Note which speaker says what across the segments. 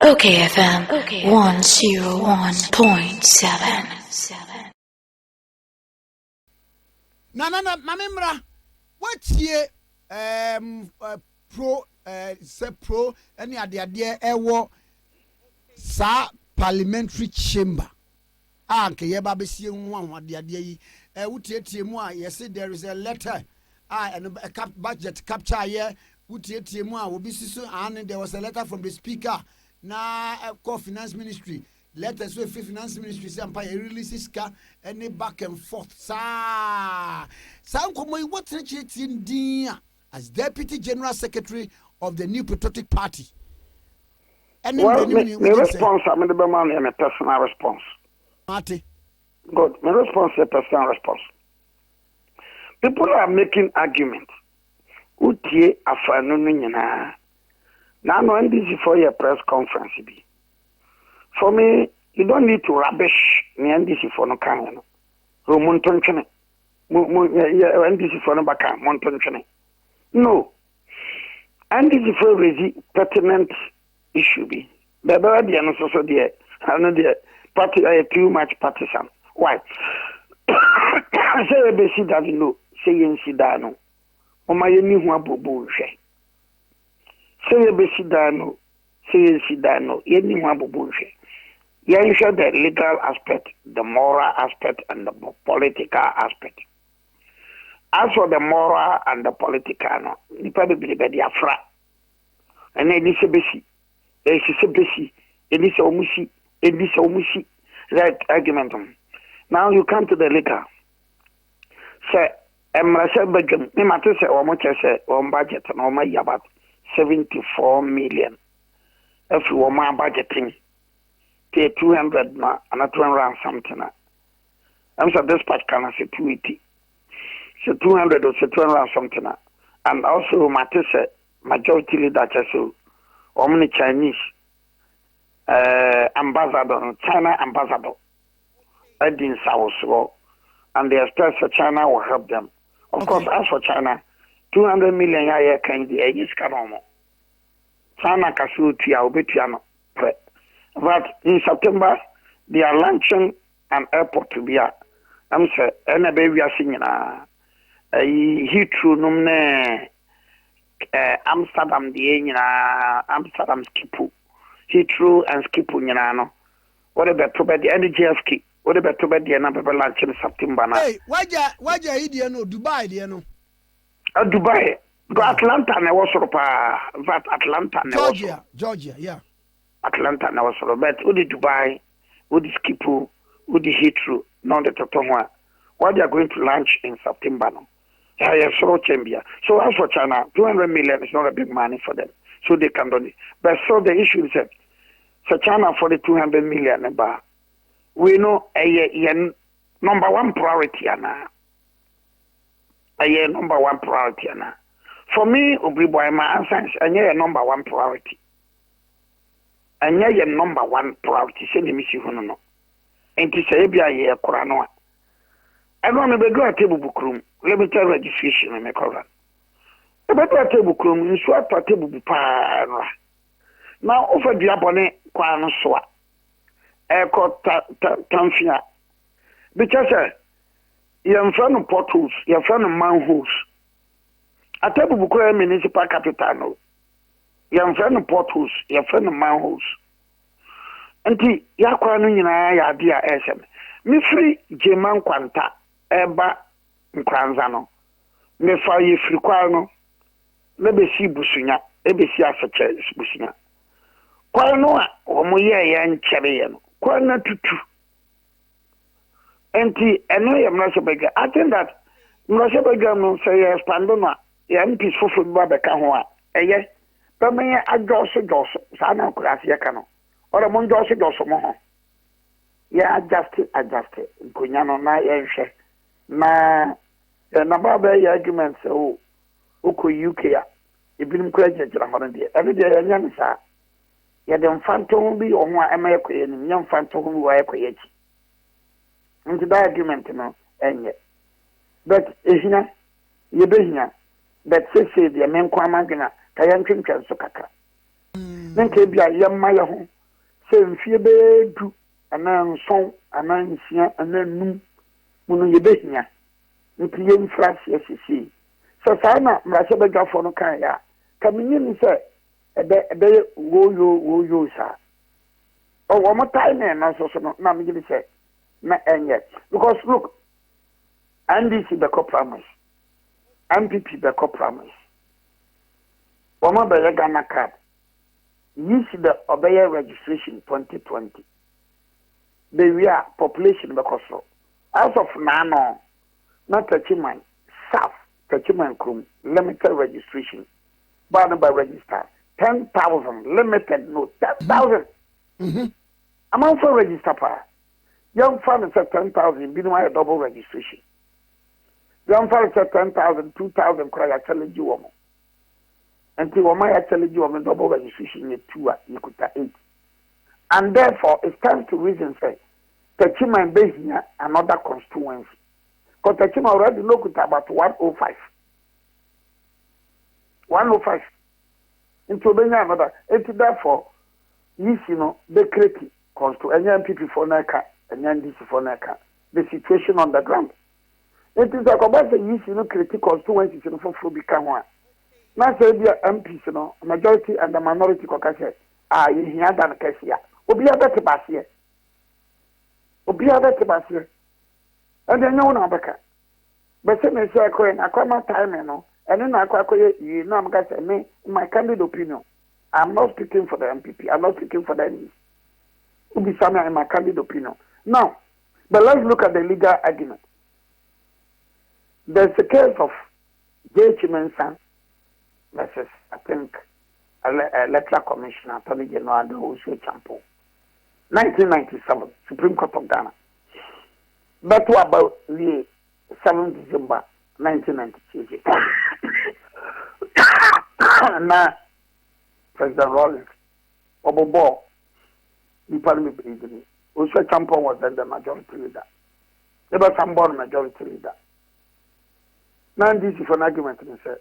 Speaker 1: Okay, FM 101.7.
Speaker 2: Na mamemra watie pro se pro any ade ewo sa parliamentary chamber anke ye ba besie hu ade yi wutietie mu a yes there is a letter and a budget capture ye wutietie mu a obi siso and there was a letter from the speaker na finance ministry letters with finance ministry say empire releases ka any back and forth sa nkomo what treating din as deputy general secretary of the New Patriotic Party.
Speaker 3: Well, my response, I'm the man and a personal response.
Speaker 2: Marty.
Speaker 3: Good. My response is a personal response. People are making arguments. Utie afternoon na. Now no NDC for your press conference be. For me, you don't need to rubbish the NDC for no kind. Montonchene. NDC for no baka montonchene. No. NDC for raise pertinent issue be. The body and also the another party too much partisan. Why? Say we see that no. Say yen si da no. O ma yeni hu abobo hwe. Say we see that no. Say yen si da no. Yeni hu abobo hwe. Yen show the legal aspect, the moral aspect, and the political aspect. As for the moral and the political, no, nipa be the afra. And then this besi, omusi, right argument. Now you come to the legal. Say, Emrasa Begum, me matter say, or much say, on budget, and all my about 74 million. If you were my budgeting, pay 200 na, and a 200 something. I'm so this part can I say 280. So 200 or so 200 something. And also, matter say, majority leader so omni Chinese ambassador, China ambassador, Edin South, and they expect for China will help them. Of course, as for China, 200 million a year can be a China Kasu Tia Obitiano. But in September, they are launching an airport to be a answer, and a baby are singing a Heathrow Numne. Amsterdam Amsterdam Skipu Heathrow and Skipu no what about to the NGFK what about to the number launch in September now.
Speaker 2: Hey, why you no Dubai no
Speaker 3: Dubai go Atlanta na was that Atlanta na
Speaker 2: Georgia yeah
Speaker 3: Atlanta na was but udi Dubai udi Skipu udi Heathrow no the totonwa what they are going to launch in September no. So as for China, 200 million is not a big money for them. So they can do it. But so the issue is that for China for the 200 million, we know a number one priority. A number one priority. For me, my answer is a number one priority. A number one priority. Say the mission no. And to say be a Koranoa. I don't know go a table book room. Let me tell registration and make cover. A better table room in swap a table book. Now over the abonne quan swa. Aircot Tamfia. Because you're friend of potholes, you're friend of manholes. A table book municipal capital. You're friend of potholes, you're friend of manholes. And the Yakwan in a dear SM. Me free Jeman Quanta. Eba nkranza me fa ye frikwa no na be si busunya e be si asache busunya kwa no a omo ye ya nkyere ye no kwa na tutu enti eno ye mrase bega I think that mrase bega no say expand no ya MPs fofo ba beka ho a eye ba me adjoso sa na kurase ye ka no ora mo ndjoso mo ho ya adjust nkonya no na ye hwe na baba ya argument so uko UK a ebinim kura jejira ho de every day ya nyam sa ya de mfanto bi o ho a ema ekoye ni nyam mfanto bi wa ekoye chi nti da argument no enye but ehina ye behina but say the men kwa magina ka ya ntwentwa so kaka Nanke bia yemma ye ho se mfie be du anan son anan nsia anan num munu ye behia nti ye mfrase asisi so saa na mrase bedwafo no kan ya kaminyi ni se ebe woyo sa o wo mo time na so no na me give say na enye because look NDC the compromise NPP the compromise wo mo be Ghana card use the obey registration 2020 the real population because so as of now not touching south touching krum limited registration but by register 10,000 limited no 10,000 amount for register pa young farmers at 10,000 be no double registration young farmers at 10,000 2,000 cry challenge you woman until woman challenge you woman double registration you 2 you could 8 and therefore it stands to reason say Tachiman base here another constituency because Tachima already look at about 105 into another into therefore you know the create constituency NPP for Naka and NDC for Naka the situation on the ground it is like about the you know create constituencies for become one now say the MPs you know majority and the minority kokase you hear than Kessia obi abete basie and then no abeka but say me say ko na kwama time no and na akwakoye you know am say me my candid opinion I'm not speaking for the MPP I'm not speaking for the NDC ubi sama in my candid opinion now but let's look at the legal argument. There's a case of J.H. Mensa versus I think electoral commissioner Attorney General Uche Champo 1997 Supreme Court of Ghana. That was about the 7th December 1992. Now, President Rawlings, Obobo, the parliament president, Uche Champo was then the majority leader. There was some born majority leader. Now, this is an argument in say,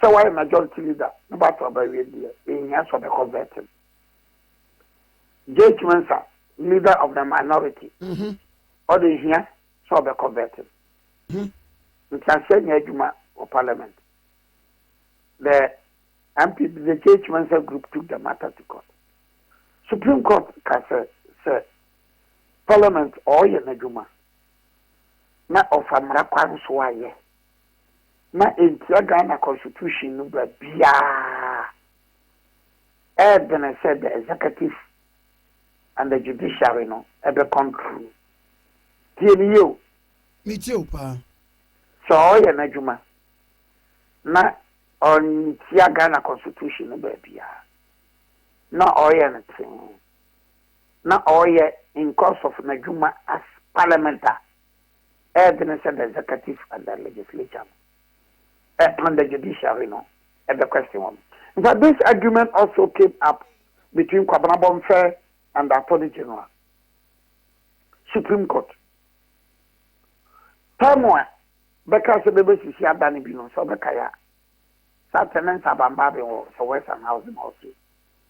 Speaker 3: so why majority leader? No matter about the in years for the converting. J.H. Mensa, leader of the minority, or the here, so the converted. We can say Yajuma or Parliament. The MP, the J.H. Mensa group took the matter to court. Supreme Court can say, Parliament or Yajuma, not of American Swaye, not in Ghana Constitution, number Bia. Then I said the executive and the judiciary no ebe control tieni yo
Speaker 2: me too pa
Speaker 3: so ye na djuma na on tia Ghana constitution no ba bia na oye na tin na oye in course of na djuma as parliamentar then said the executive and the legislature and the judiciary no ebe question one. In fact, this argument also came up between Kwabena Bonfair and the Attorney General. Supreme Court. Time one, because the baby is here, Danny Bino, so the Kaya. Saturday, Sabambabi, or so Western Housing also.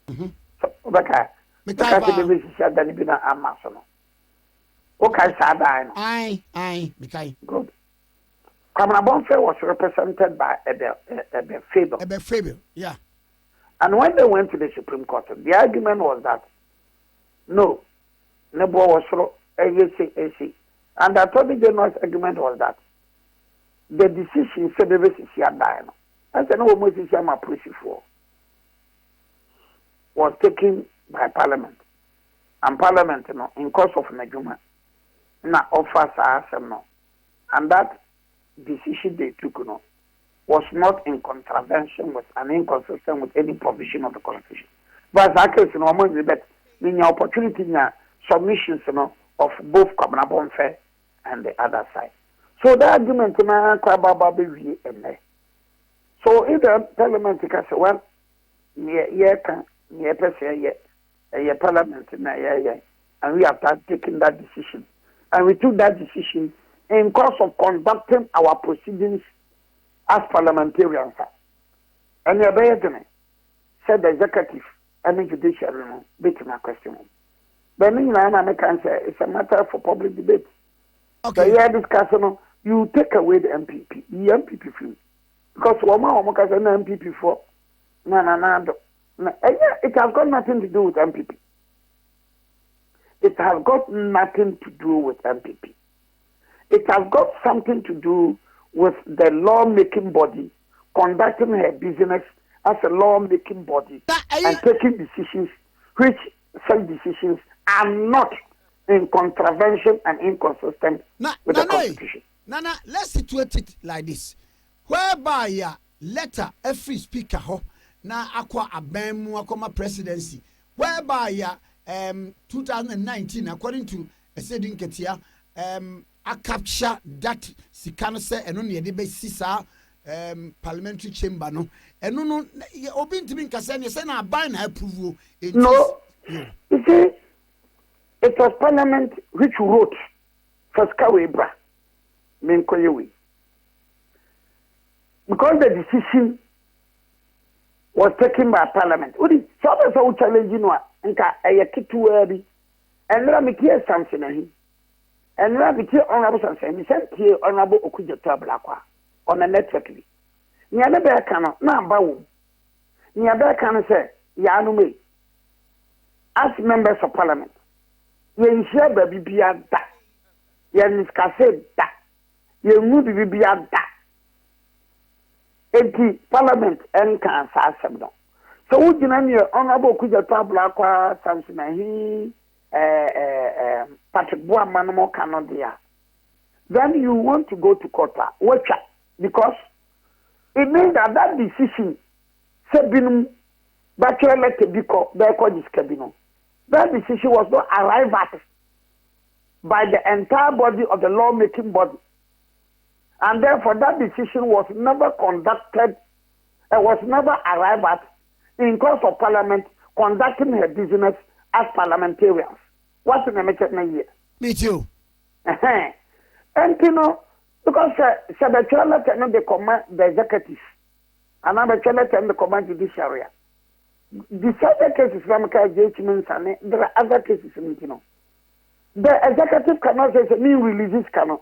Speaker 3: So, because the baby is here, Danny Bino, and Masono. Okay, Sada.
Speaker 2: Aye,
Speaker 3: good. Kwabena Bonfair was represented by Ebe Fable.
Speaker 2: Yeah.
Speaker 3: And when they went to the Supreme Court, the argument was that no, Nebo was for AC. And the Attorney General's argument was that the decision said the basis here dying. I said no most is my for was taken by Parliament. And Parliament, you know, in course of Najuma, now offers us no. And that decision they took, you know, was not in contravention with and inconsistent with any provision of the Constitution. But as I can say, no more that the opportunity submissions, you know, of both Kwabena Bonfair and the other side. So the argument na Kwababa be and so if the Parliament can say, well, Parliament and we have taken that decision, and we took that decision in course of conducting our proceedings as parliamentarians. And the said the executive any judiciary no bit my question. But I can say it's a matter for public debate.
Speaker 2: Okay.
Speaker 3: So yeah, discussion you take away the NPP, the NPP free. Because woman can say NPP for it has got nothing to do with NPP. It has got nothing to do with MPP. It has got something to do with the law-making body conducting her business as a law-making body and taking decisions which such decisions are not in contravention and inconsistent with the Constitution.
Speaker 2: Nana, let's situate it like this. Whereby ya letter every speaker ho na akwa abemu akoma presidency. Whereby ya 2019 according to Esedin Ketia a capture that sikano se eno ne de be sisa parliamentary chamber no eno no obi ntimi nkasa ne se na ban na approve it.
Speaker 3: No. You see, it was parliament which wrote for Skawebra Menkoyewi. Because the decision was taken by parliament. Udi, so that's how challenging one. Nka ayakitu ebi. Enra mikie something ahi. Enra mikie honorable something. Mi sentie honorable Okujeto Ablakwa on a network bi. Nya be ka no na amba wo. Nya be ka no say ya anu me. As members of parliament, ye nhyia ba bibia da. Ye niskase da. Ye nwu bibia da. Enti parliament enka sa asem no. So we demand honorable Okujeto Ablakwa Samson ahi Patrick Boamano mo kanodia. Then you want to go to court. Watch out, because it means that that decision sebinum bachelor letter biko beko diskabino. That decision was not arrived at by the entire body of the law-making body. And therefore that decision was never conducted, was never arrived at in course of parliament conducting her business as parliamentarians. What's in the matter here?
Speaker 2: Me too.
Speaker 3: And you know, because the challenge and the command the executive, and I'm a challenge and the command judiciary. The other cases judgments and there are other cases in it, you know. The executive cannot say me releases cannot.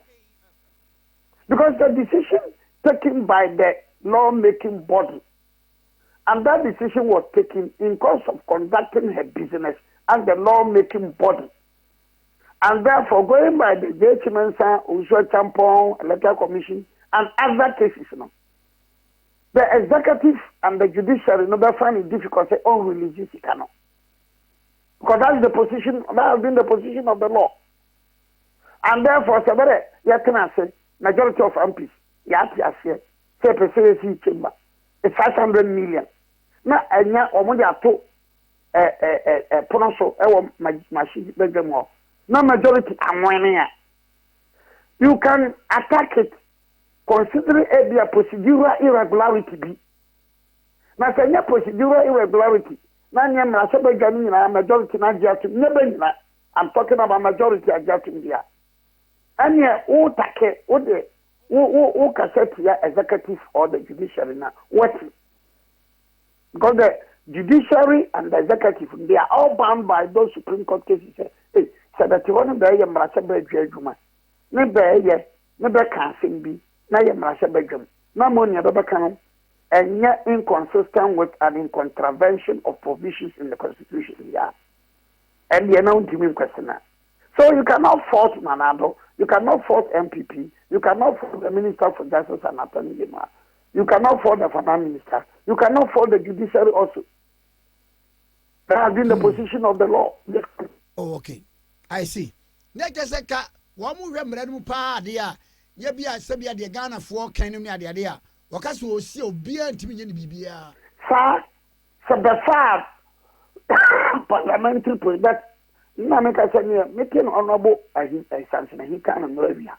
Speaker 3: Because the decision taken by the law-making body, and that decision was taken in course of conducting her business as the law-making body. And therefore, going by the J.H.Mensa, Usua Champon, Electoral Commission, and other cases, you know, the executive and the judiciary never find it difficult to say, oh, release it cannot. Because that is the position, that has been the position of the law. And therefore, you can say, majority of MPs, say, PCAC chamber, it's 500 million. Na enya omo ya to pronounce machine bedroom. Na majority amwene ya. You can attack it considering it be a procedural irregularity bi. Na senya procedural irregularity. Na nya mrase bedroom na majority na jatum nebe nyina. I'm talking about majority ajatum dia. Anya o take o de o cassette ya executive or the judiciary na what. Because the judiciary and the executive, they are all bound by those Supreme Court cases. Hey, so that you want to be a Marasa Bedroom. Never, never can't be, na ye Marasa Bedroom. No money ever can, and yet inconsistent with and in contravention of provisions in the Constitution. Yeah. And you're not giving question. So you cannot fault Manado, you cannot fault MPP, you cannot fault the Minister for Justice and Attorney General. You cannot fault the finance minister. You cannot fault the judiciary also. That has been the position of the law.
Speaker 2: Oh, okay. I see. Next second, one more remember pa dia. Ye bia sebia de Ghana for kanu ne ade a. Waka so osi obi antimi nye ne bibia.
Speaker 3: Sir, the parliamentary president. Na me ka say me honorable Samson he can no bia.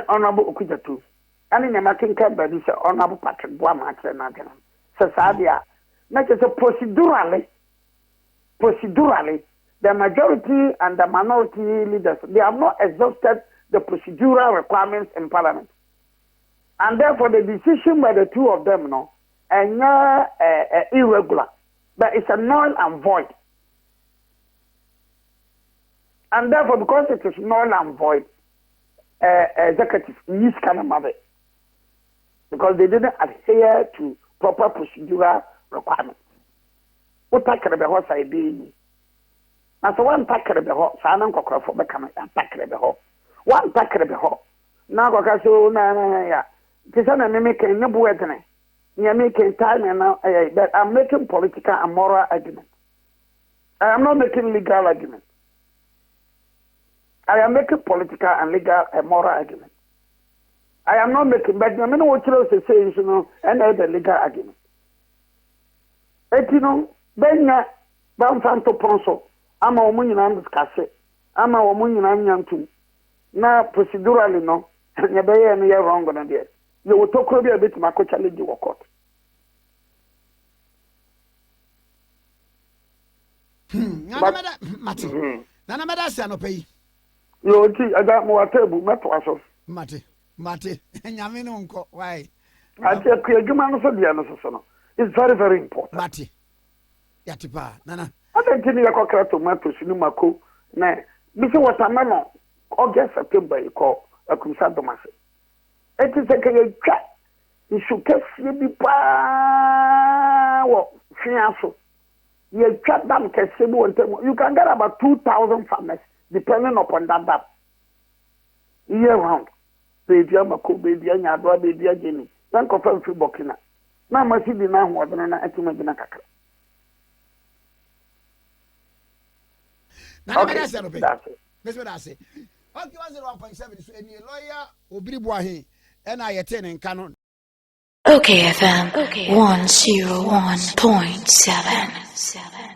Speaker 3: Honorable Okujeto. And in a making company, honorable Patrick Boamano, Sasadia, not as a procedurally, the majority and the minority leaders, they have not exhausted the procedural requirements in parliament. And therefore, the decision by the two of them, no, and irregular. but it's a null and void. And therefore, because it is null and void, executive needs kind of mother because they didn't adhere to proper procedural requirements. What tackle the horse I be? Now, so one tackle the horse, I don't go for becoming a tackle the horse. One tackle the horse. Now, go so yeah. This is a making no buetene. You're making time and now that I'm making political and moral arguments. I am not making legal arguments. I am making political and legal and moral arguments. I am not making, but I mean what you say, you know, and the legal argument. And you know, then Banfanto Ponso, I'm a woman in discuss I'm a woman in Yantu. Now, procedurally, no, and you're very wrong on it. You will talk a bit my coach challenge you court.
Speaker 2: Nana Madasa no pay.
Speaker 3: You see, I got more table, not was
Speaker 2: Mate, Yamino, why?
Speaker 3: I tell you, for the answer. It's very, very important.
Speaker 2: Mate, Yatipa, Nana.
Speaker 3: I don't think you are tomatoes in Mako. Nay, this is what I'm on. August, September, you call a crusade. It is a chat. You should catch the power. You chat them, you can get about 2,000 farmers depending upon that dam. Year round. Baby, I'm a cool baby, and your brother, baby, Jenny. Don't confirm free Bokina. Now, my city now was an estimate.
Speaker 2: That's it. That's what I say. Okay, 1.7 is any lawyer, Obribwahi, and I attend in Canon.
Speaker 1: Okay, FM 101.7.